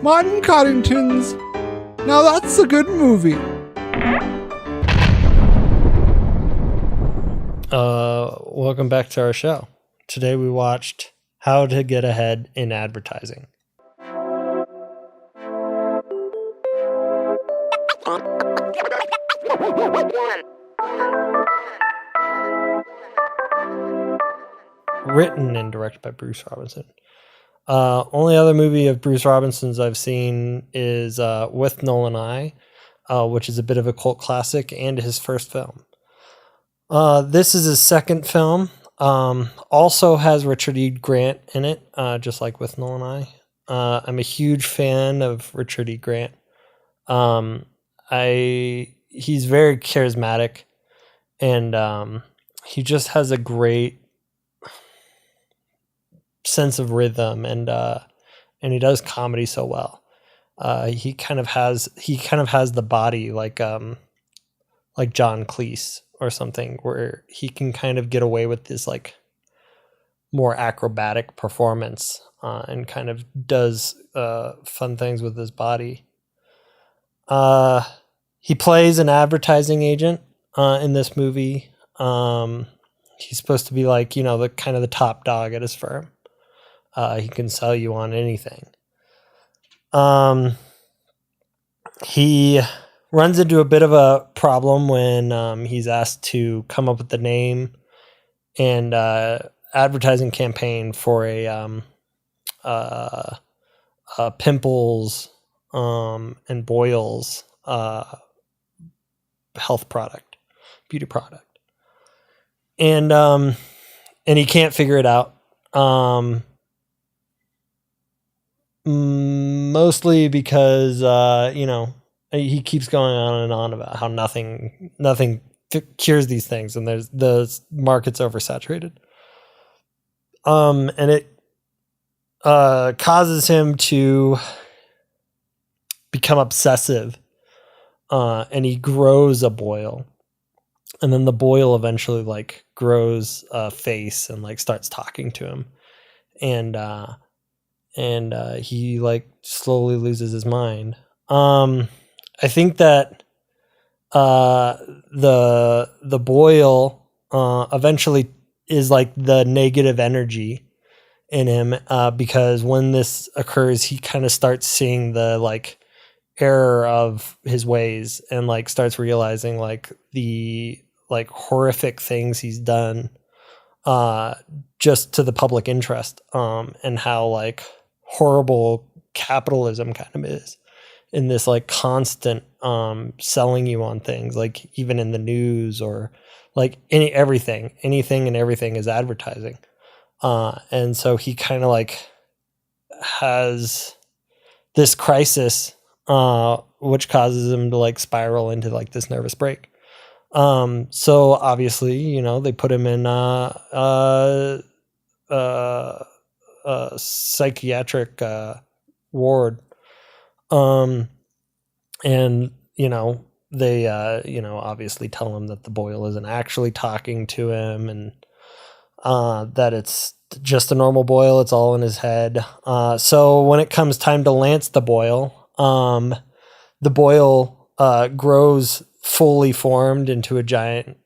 Martin Coddington's. Now that's a good movie. Welcome back to our show. Today we watched How to Get Ahead in Advertising. Written and directed by Bruce Robinson. Only other movie of Bruce Robinson's I've seen is With Nolan I, which is a bit of a cult classic and his first film. This is his second film. Also has Richard E. Grant in it, just like With Nolan I. I'm a huge fan of Richard E. Grant. He's very charismatic, and he just has a great sense of rhythm, and he does comedy so well. He kind of has the body like John Cleese or something, where he can kind of get away with this like more acrobatic performance, and kind of does fun things with his body. He plays an advertising agent in this movie. He's supposed to be like, the kind of the top dog at his firm. He can sell you on anything. He runs into a bit of a problem when he's asked to come up with the name and advertising campaign for a pimples and boils health product, beauty product, and he can't figure it out. Mostly because he keeps going on and on about how nothing cures these things, and the market's oversaturated. And it causes him to become obsessive, and he grows a boil, and then the boil eventually like grows a face and like starts talking to him, and he like slowly loses his mind. I think that the boil eventually is like the negative energy in him, because when this occurs, he kind of starts seeing the like error of his ways, and like starts realizing like the like horrific things he's done just to the public interest, and how like horrible capitalism kind of is in this like constant selling you on things, like even in the news, or like anything and everything is advertising. And so he kind of like has this crisis, which causes him to like spiral into like this nervous break. So obviously, they put him in psychiatric ward, and they obviously tell him that the boil isn't actually talking to him, and that it's just a normal boil, it's all in his head. So when it comes time to lance the boil grows fully formed into a giant,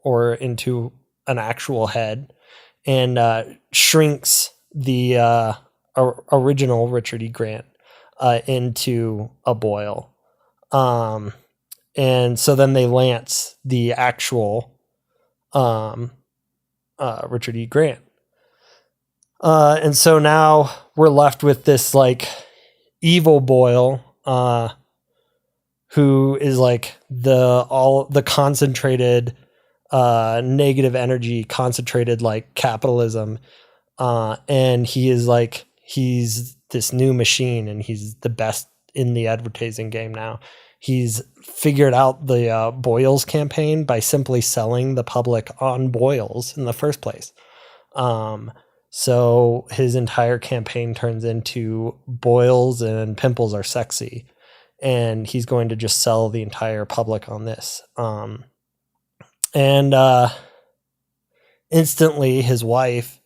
or into an actual head, and shrinks the original Richard E. Grant into a boil. And so then they lance the actual Richard E. Grant. And so now we're left with this like evil boil, who is like the concentrated negative energy, concentrated like capitalism. And he's this new machine, and he's the best in the advertising game now. He's figured out the boils campaign by simply selling the public on boils in the first place. So his entire campaign turns into boils and pimples are sexy, and he's going to just sell the entire public on this. And instantly his wife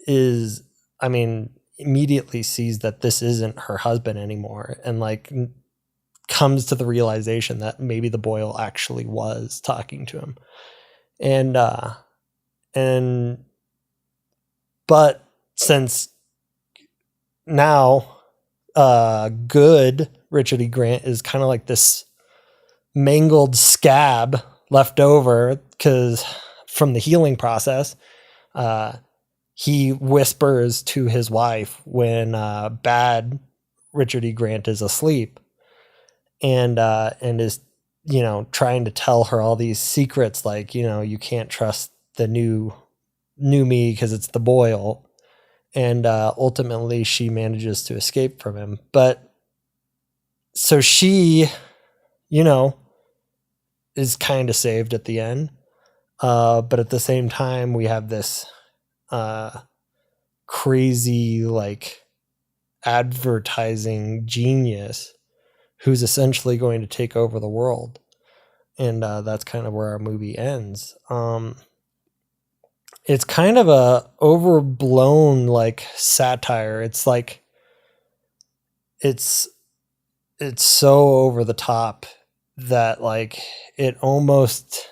is, immediately sees that this isn't her husband anymore, and like comes to the realization that maybe the Boyle actually was talking to him. And but since now good Richard E. Grant is kind of like this mangled scab left over because from the healing process, he whispers to his wife when bad Richard E. Grant is asleep, and is, you know, trying to tell her all these secrets, like, you know, you can't trust the new me because it's the Boyle, and ultimately she manages to escape from him. But so she, you know, is kind of saved at the end, but at the same time we have this crazy like advertising genius who's essentially going to take over the world, and that's kind of where our movie ends. It's kind of a overblown like satire. It's like it's so over the top that like it almost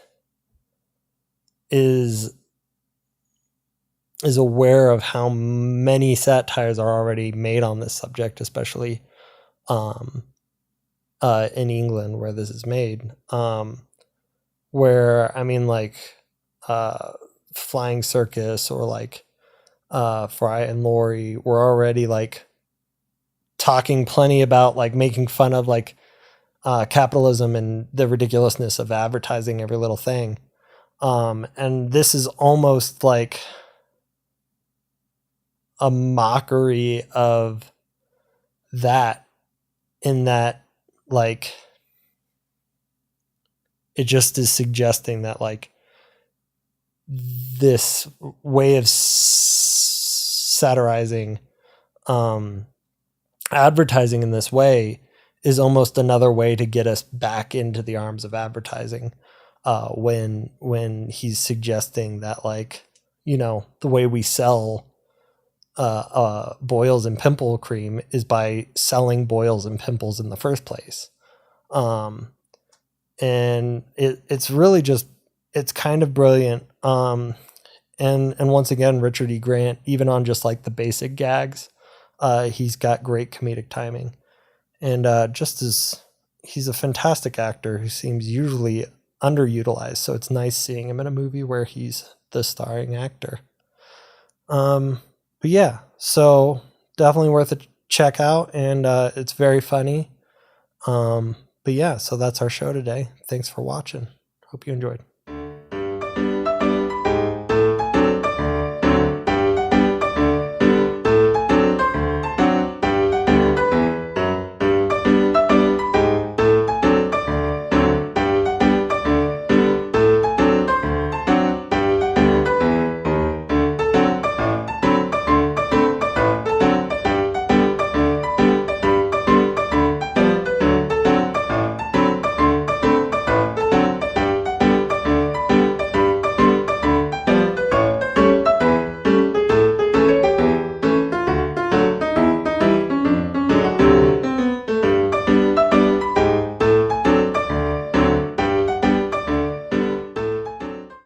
is aware of how many satires are already made on this subject, especially in England where this is made. Where, I mean, like Flying Circus or like Fry and Laurie were already like talking plenty about like making fun of like capitalism and the ridiculousness of advertising every little thing. And this is almost like a mockery of that, in that like it just is suggesting that like this way of satirizing advertising in this way is almost another way to get us back into the arms of advertising, when he's suggesting that, like, you know, the way we sell boils and pimple cream is by selling boils and pimples in the first place. And it's really just, it's kind of brilliant. And once again, Richard E. Grant, even on just like the basic gags, he's got great comedic timing, and he's a fantastic actor who seems usually underutilized. So it's nice seeing him in a movie where he's the starring actor. But yeah, so definitely worth a check out, and it's very funny. But yeah, so that's our show today. Thanks for watching. Hope you enjoyed.